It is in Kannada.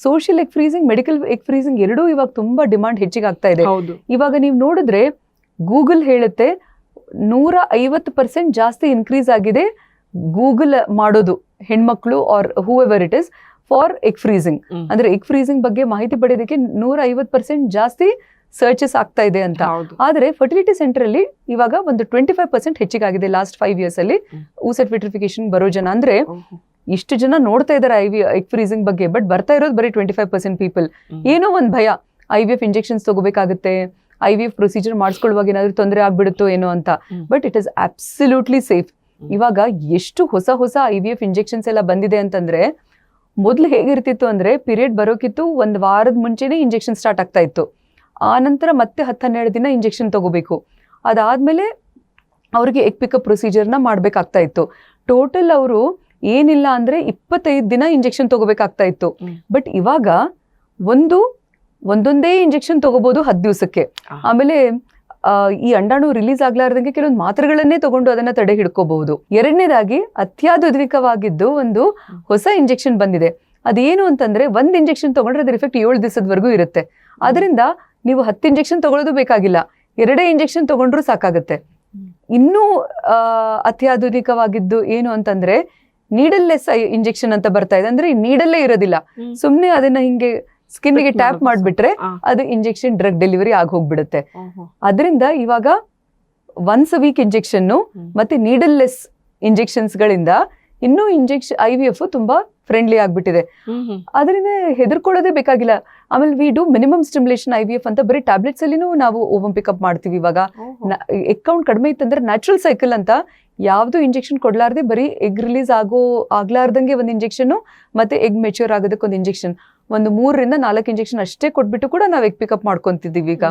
Social egg freezing, medical egg freezing ಎರಡೂ ಇವಾಗ ತುಂಬಾ ಡಿಮಾಂಡ್ ಹೆಚ್ಚಿಗೆ ಆಗ್ತಾ ಇದೆ. ಇವಾಗ ನೀವು ನೋಡಿದ್ರೆ ಗೂಗಲ್ ಹೇಳುತ್ತೆ 150% ಜಾಸ್ತಿ ಇನ್ಕ್ರೀಸ್ ಆಗಿದೆ ಗೂಗಲ್ ಮಾಡೋದು ಹೆಣ್ಮಕ್ಳು are whoever it is for egg freezing. ಅಂದ್ರೆ ಎಗ್ ಫ್ರೀಸಿಂಗ್ ಬಗ್ಗೆ ಮಾಹಿತಿ ಪಡೆಯೋದಕ್ಕೆ 150% ಜಾಸ್ತಿ ಸರ್ಚಸ್ ಆಗ್ತಾ ಇದೆ ಅಂತ. ಆದ್ರೆ ಫರ್ಟಿಲಿಟಿ ಸೆಂಟರ್ ಅಲ್ಲಿ ಇವಾಗ ಒಂದು 25% ಹೆಚ್ಚಿಗಾಗಿದೆ ಲಾಸ್ಟ್ 5 years ಅಲ್ಲಿ ಊಸೆಟ್ ವಿಟ್ರಿಫಿಕೇಶನ್ ಬರೋ ಜನ. ಅಂದ್ರೆ ಇಷ್ಟು ಜನ ನೋಡ್ತಾ ಇದಾರೆ ಎಗ್ ಫ್ರೀಸಿಂಗ್ ಬಗ್ಗೆ, ಬಟ್ ಬರ್ತಾ ಇರೋದು ಬರೀ 25% ಪೀಪಲ್. ಏನೋ ಒಂದು ಭಯ, IVF ಇಂಜೆಕ್ಷನ್ಸ್ ತಗೋಬೇಕಾಗುತ್ತೆ, IVF ಪ್ರೊಸೀಜರ್ ಮಾಡಿಸ್ಕೊಳ್ಳುವಾಗ ಏನಾದ್ರು ತೊಂದರೆ ಆಗ್ಬಿಡುತ್ತೋ ಏನೋ ಅಂತ. But it is absolutely safe. ಇವಾಗ ಎಷ್ಟು ಹೊಸ ಹೊಸ IVF ಇಂಜೆಕ್ಷನ್ಸ್ ಎಲ್ಲ ಬಂದಿದೆ ಅಂತಂದ್ರೆ, ಮೊದ್ಲು ಹೇಗಿರ್ತಿತ್ತು ಅಂದ್ರೆ ಪೀರಿಯಡ್ ಬರೋಕಿತ್ತು 1 ವಾರದ ಮುಂಚೆನೆ ಇಂಜೆಕ್ಷನ್ ಸ್ಟಾರ್ಟ್ ಆಗ್ತಾ ಇತ್ತು. ಆ ನಂತರ ಮತ್ತೆ 10-12 ದಿನ ಇಂಜೆಕ್ಷನ್ ತಗೋಬೇಕು. ಅದಾದ್ಮೇಲೆ ಅವ್ರಿಗೆ ಎಗ್ ಪಿಕಪ್ ಪ್ರೊಸೀಜರ್ನ ಮಾಡ್ಬೇಕಾಗ್ತಾ ಇತ್ತು. ಟೋಟಲ್ ಅವರು ಏನಿಲ್ಲ ಅಂದ್ರೆ 25 ದಿನ ಇಂಜೆಕ್ಷನ್ ತಗೋಬೇಕಾಗ್ತಾ ಇತ್ತು. ಬಟ್ ಇವಾಗ ಒಂದೊಂದೇ ಇಂಜೆಕ್ಷನ್ ತಗೋಬಹುದು 10 ದಿವಸಕ್ಕೆ. ಆಮೇಲೆ ಈ ಅಂಡಾಣು ರಿಲೀಸ್ ಆಗ್ಲಾರ್ದಂಗೆ ಕೆಲವೊಂದು ಮಾತ್ರೆಗಳನ್ನೇ ತಗೊಂಡು ಅದನ್ನ ತಡೆ ಹಿಡ್ಕೋಬಹುದು. ಎರಡನೇದಾಗಿ ಅತ್ಯಾಧುನಿಕವಾಗಿದ್ದು ಒಂದು ಹೊಸ ಇಂಜೆಕ್ಷನ್ ಬಂದಿದೆ. ಅದೇನು ಅಂತಂದ್ರೆ, 1 ಇಂಜೆಕ್ಷನ್ ತಗೊಂಡ್ರೆ ಅದ್ರ ಎಫೆಕ್ಟ್ 7 ದಿವಸದವರೆಗೂ ಇರುತ್ತೆ. ಅದರಿಂದ ನೀವು 10 ಇಂಜೆಕ್ಷನ್ ತಗೊಳ್ಳೋದು ಬೇಕಾಗಿಲ್ಲ, 2 ಇಂಜೆಕ್ಷನ್ ತಗೊಂಡ್ರು ಸಾಕಾಗುತ್ತೆ. ಇನ್ನೂ ಅತ್ಯಾಧುನಿಕವಾಗಿದ್ದು ಏನು ಅಂತಂದ್ರೆ ನೀಡಲ್ಲೆಸ್ ಇಂಜೆಕ್ಷನ್ ಅಂತ ಬರ್ತಾ ಇದೆ. ಅಂದ್ರೆ ನೀಡಲ್ಲೇ ಇರೋದಿಲ್ಲ, ಸುಮ್ನೆ ಅದನ್ನ ಹಿಂಗೆ ಸ್ಕಿನ್ಗೆ ಟ್ಯಾಪ್ ಮಾಡ್ಬಿಟ್ರೆ ಅದು ಇಂಜೆಕ್ಷನ್ ಡ್ರಗ್ ಡೆಲಿವರಿ ಆಗಿ ಹೋಗ್ಬಿಡುತ್ತೆ. ಅದರಿಂದ ಇವಾಗ ಒನ್ಸ್ ಅ ವೀಕ್ ಇಂಜೆಕ್ಷನ್ ಮತ್ತೆ ನೀಡಲ್ಲೆಸ್ ಇಂಜೆಕ್ಷನ್ಸ್ ಗಳಿಂದ ಇನ್ನೂ IVF ತುಂಬಾ ಫ್ರೆಂಡ್ಲಿ ಆಗ್ಬಿಟ್ಟಿದೆ. ಅದರಿಂದ ಹೆದರ್ಕೊಳ್ಳೋದೇ ಬೇಕಾಗಿಲ್ಲ. ಆಮೇಲೆ we do minimum stimulation IVF ಅಂತ ಬರೀ ಟ್ಯಾಬ್ಲೆಟ್ಸ್ ಅಲ್ಲಿನೂ ನಾವು ಓವಮ್ ಪಿಕಪ್ ಮಾಡ್ತೀವಿ. ಇವಾಗ ಎಗ್ ಕೌಂಟ್ ಕಡಿಮೆ ಇತ್ತಂದ್ರೆ ನ್ಯಾಚುರಲ್ ಸೈಕಲ್ ಅಂತ ಯಾವ್ದು ಇಂಜೆಕ್ಷನ್ ಕೊಡ್ಲಾರ್ದೆ ಬರೀ ಎಗ್ ರಿಲೀಸ್ ಆಗ್ಲಾರ್ದಂಗೆ ಒಂದು ಇಂಜೆಕ್ಷನ್ ಮತ್ತೆ ಎಗ್ ಮೆಚ್ಯೂರ್ ಆಗೋದಕ್ಕೆ ಒಂದು ಇಂಜೆಕ್ಷನ್, ಒಂದು 3 ರಿಂದ 4 ಇಂಜೆಕ್ಷನ್ ಅಷ್ಟೇ ಕೊಟ್ಬಿಟ್ಟು ಕೂಡ ನಾವು ಎಗ್ ಪಿಕಪ್ ಮಾಡ್ಕೊಂತಿದ್ದೀವಿ ಈಗ.